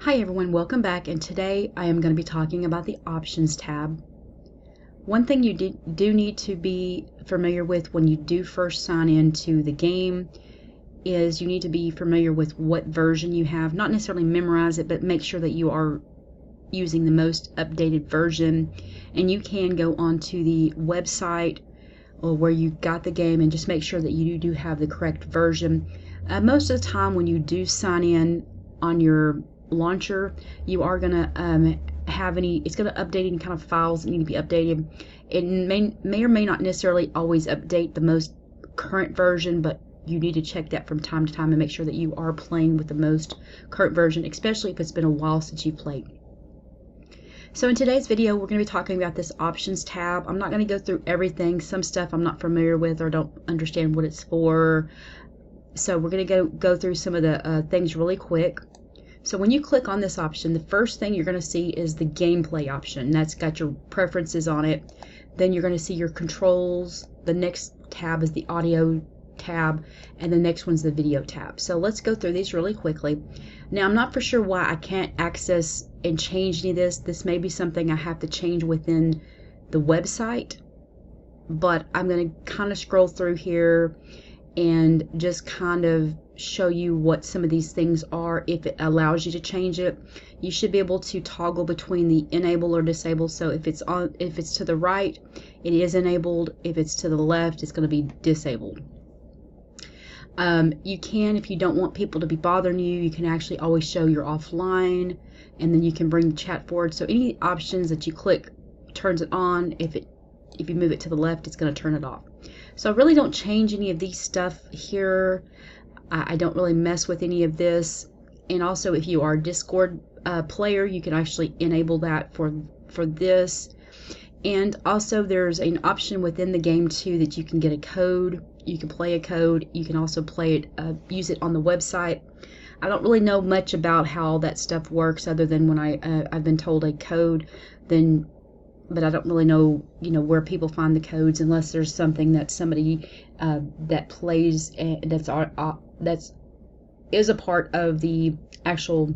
Hi everyone, welcome back, and today I am going to be talking about the Options tab. One thing you do need to be familiar with when you do first sign into the game is you need to be familiar with what version you have. Not necessarily memorize it, but make sure that you are using the most updated version. And you can go onto the website or where you got the game and just make sure that you do have the correct version. Most of the time when you do sign in on your launcher, you are going to it's going to update any kind of files that need to be updated. It may or may not necessarily always update the most current version, but you need to check that from time to time and make sure that you are playing with the most current version, especially if it's been a while since you played. So in today's video, we're going to be talking about this Options tab. I'm not going to go through everything. Some stuff I'm not familiar with or don't understand what it's for. So we're going to go through some of the things really quick. So when you click on this option, the first thing you're going to see is the gameplay option. That's got your preferences on it. Then you're going to see your controls. The next tab is the audio tab, and the next one's the video tab. So let's go through these really quickly. Now I'm not for sure why I can't access and change any of this. This may be something I have to change within the website, but I'm going to kind of scroll through here and just kind of show you what some of these things are. If it allows you to change it, you should be able to toggle between the enable or disable. So if it's to the right, it is enabled. If it's to the left, it's going to be disabled. You can, if you don't want people to be bothering you can actually always show you're offline, and then you can bring the chat forward. So any options that you click turns it on. If you move it to the left, it's going to turn it off. So I really don't change any of these stuff here. I don't really mess with any of this. And also, if you are a Discord player, you can actually enable that for this. And also, there's an option within the game too that you can get a code. You can play a code. You can also play it, use it on the website. I don't really know much about how that stuff works, other than when I've been told a code, but I don't really know, where people find the codes, unless there's something that somebody that plays that is a part of the actual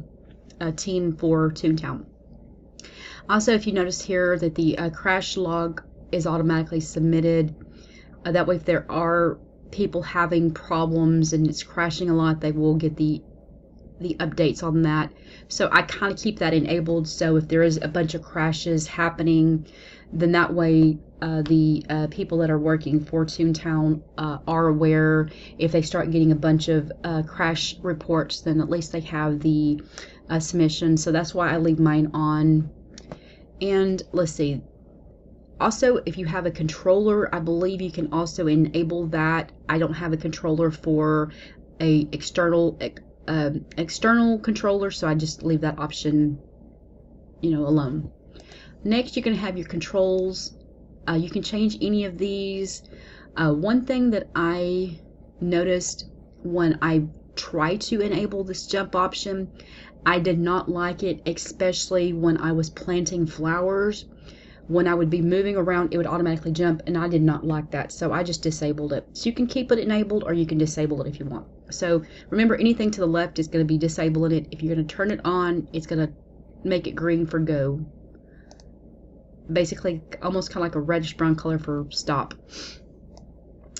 team for Toontown. Also, if you notice here that the crash log is automatically submitted, that way if there are people having problems and it's crashing a lot, they will get the updates on that. So I kind of keep that enabled, so if there is a bunch of crashes happening, then that way the people that are working for Toontown are aware. If they start getting a bunch of crash reports, then at least they have the submission. So that's why I leave mine on. And let's see, also if you have a controller, I believe you can also enable that. I don't have a controller for a external controller, so I just leave that option alone. Next, you can have your controls. You can change any of these. One thing that I noticed when I tried to enable this jump option, I did not like it, especially when I was planting flowers. When I would be moving around, it would automatically jump, and I did not like that, so I just disabled it. So you can keep it enabled, or you can disable it if you want. So remember, anything to the left is going to be disabling it. If you're going to turn it on, it's going to make it green for go. Basically, almost kind of like a reddish brown color for stop.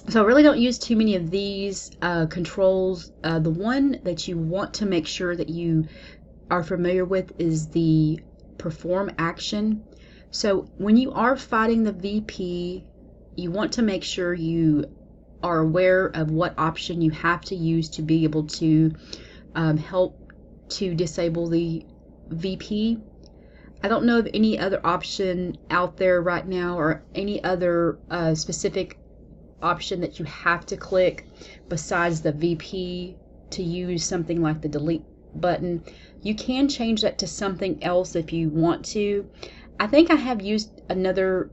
So I really don't use too many of these controls. The one that you want to make sure that you are familiar with is the perform action. So when you are fighting the VP, you want to make sure you are aware of what option you have to use to be able to help to disable the VP. I don't know of any other option out there right now, or any other specific option that you have to click besides the VP to use something like the delete button. You can change that to something else if you want to. I think I have used another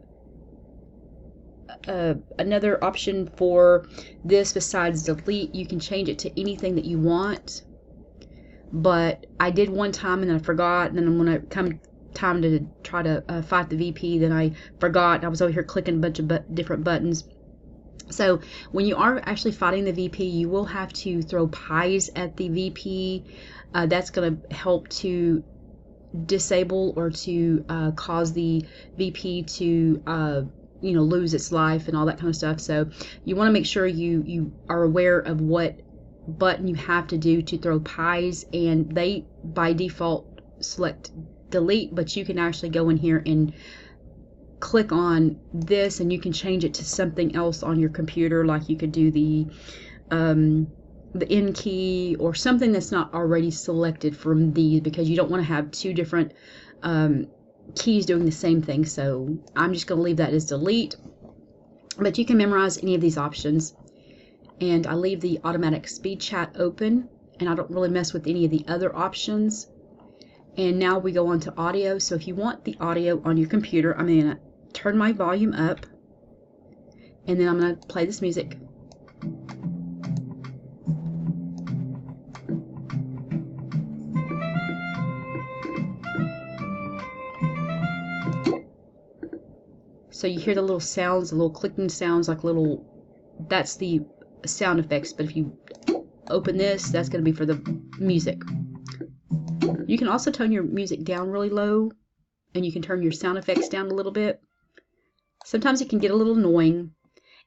option for this besides delete. You can change it to anything that you want, but I did one time and then I forgot, and then when it come time to try to fight the VP, then I forgot. I was over here clicking a bunch of different buttons. So when you are actually fighting the VP, you will have to throw pies at the VP. That's going to help to disable or to cause the VP to lose its life and all that kind of stuff. So you want to make sure you are aware of what button you have to do to throw pies, and they by default select delete, but you can actually go in here and click on this and you can change it to something else on your computer, like you could do the N key or something that's not already selected from these, because you don't want to have two different keys doing the same thing. So I'm just going to leave that as delete, but you can memorize any of these options. And I leave the automatic speed chat open, and I don't really mess with any of the other options. And now we go on to audio. So if you want the audio on your computer, I'm going to turn my volume up, and then I'm going to play this music. So you hear the little sounds, the little clicking sounds, like little, that's the sound effects. But if you open this, that's going to be for the music. You can also tone your music down really low, and you can turn your sound effects down a little bit. Sometimes it can get a little annoying.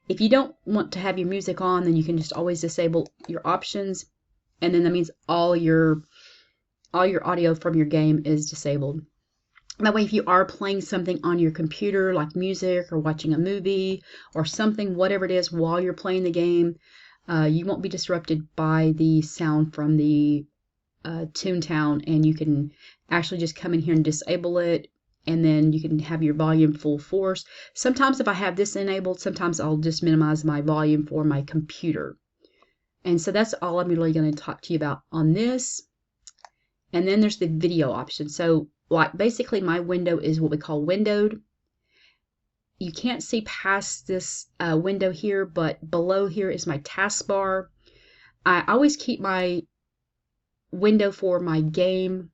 If you don't want to have your music on, then you can just always disable your options, and then that means all your audio from your game is disabled. That way, if you are playing something on your computer, like music or watching a movie or something, whatever it is, while you're playing the game, you won't be disrupted by the sound from the Toontown, and you can actually just come in here and disable it, and then you can have your volume full force. Sometimes if I have this enabled, sometimes I'll just minimize my volume for my computer. And so that's all I'm really going to talk to you about on this. And then there's the video option. So like basically my window is what we call windowed. You can't see past this window here, but below here is my taskbar. I always keep my window for my game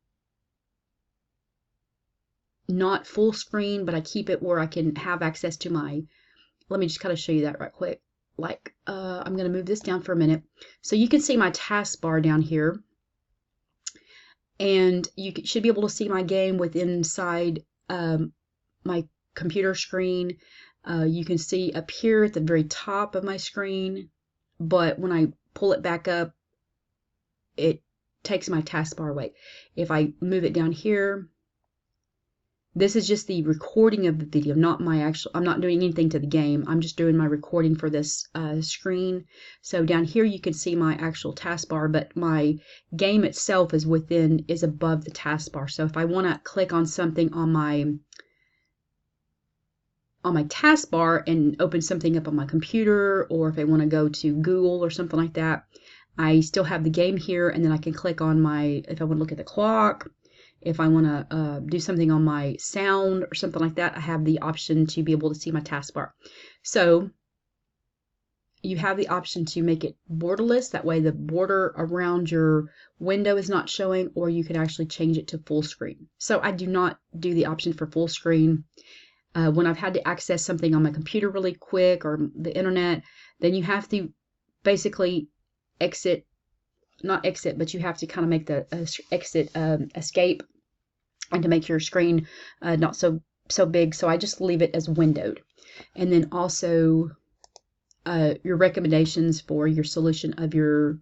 not full screen, but I keep it where I can have access to my, let me just kind of show you that right quick. Like I'm going to move this down for a minute. So you can see my taskbar down here, and you should be able to see my game within inside my computer screen. You can see up here at the very top of my screen, but when I pull it back up, it takes my taskbar away. If I move it down here, this is just the recording of the video, not my actual, I'm not doing anything to the game. I'm just doing my recording for this screen. So down here you can see my actual taskbar, but my game itself is above the taskbar. So if I want to click on something on my taskbar and open something up on my computer, or if I want to go to Google or something like that, I still have the game here, and then I can click on if I want to look at the clock, if I want to do something on my sound or something like that, I have the option to be able to see my taskbar. So you have the option to make it borderless. That way the border around your window is not showing, or you can actually change it to full screen. So I do not do the option for full screen. When I've had to access something on my computer really quick or the internet, then you have to basically not exit, but you have to kind of make the exit escape, and to make your screen not so big. So I just leave it as windowed. And then also your recommendations for your solution of your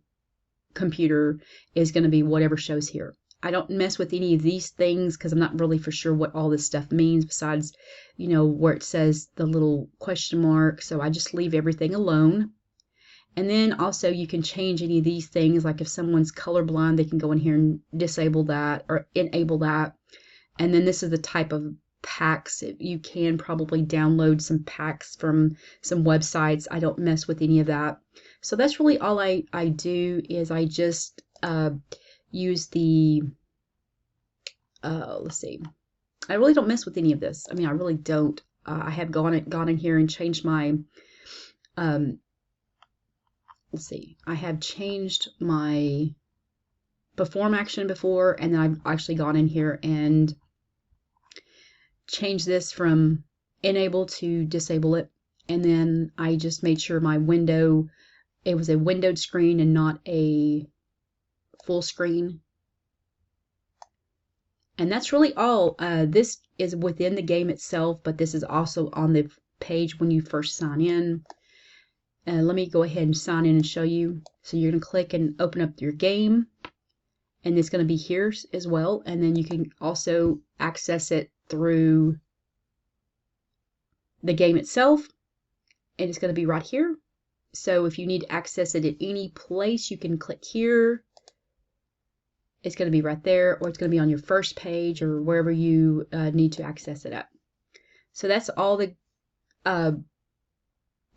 computer is going to be whatever shows here. I don't mess with any of these things because I'm not really for sure what all this stuff means, besides, where it says the little question mark. So I just leave everything alone. And then also you can change any of these things, like if someone's colorblind, they can go in here and disable that or enable that. And then this is the type of packs. You can probably download some packs from some websites. I don't mess with any of that. So that's really all I do, is I just use the, let's see, I really don't mess with any of this. I mean, I really don't. I have gone in here and changed my, let's see, I have changed my perform action before, and then I've actually gone in here and changed this from enable to disable it. and then I just made sure my window, it was a windowed screen and not a full screen. And that's really all. This is within the game itself, but this is also on the page when you first sign in. Let me go ahead and sign in and show you. So you're going to click and open up your game, and it's going to be here as well. And then you can also access it through the game itself, and it's going to be right here. So if you need to access it at any place, you can click here. It's going to be right there, or it's going to be on your first page or wherever you need to access it at. So that's all the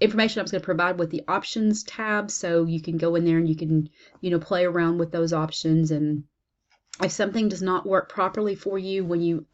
information I was going to provide with the options tab. So you can go in there and you can, play around with those options. And if something does not work properly for you when you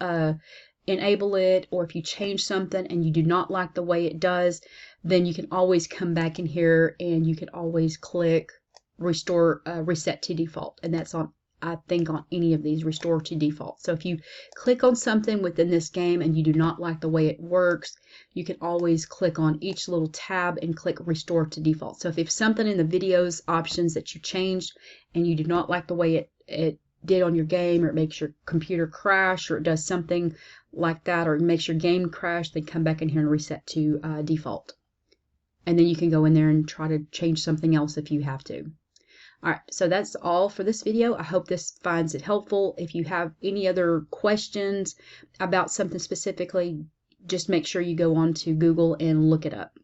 enable it, or if you change something and you do not like the way it does, then you can always come back in here and you can always click restore, reset to default. And that's on, I think, on any of these, restore to default. So if you click on something within this game and you do not like the way it works, you can always click on each little tab and click restore to default. So if something in the videos options that you changed and you do not like the way it did on your game, or it makes your computer crash, or it does something like that, or it makes your game crash, then come back in here and reset to default. And then you can go in there and try to change something else if you have to. Alright, so that's all for this video. I hope this finds it helpful. If you have any other questions about something specifically, just make sure you go on to Google and look it up.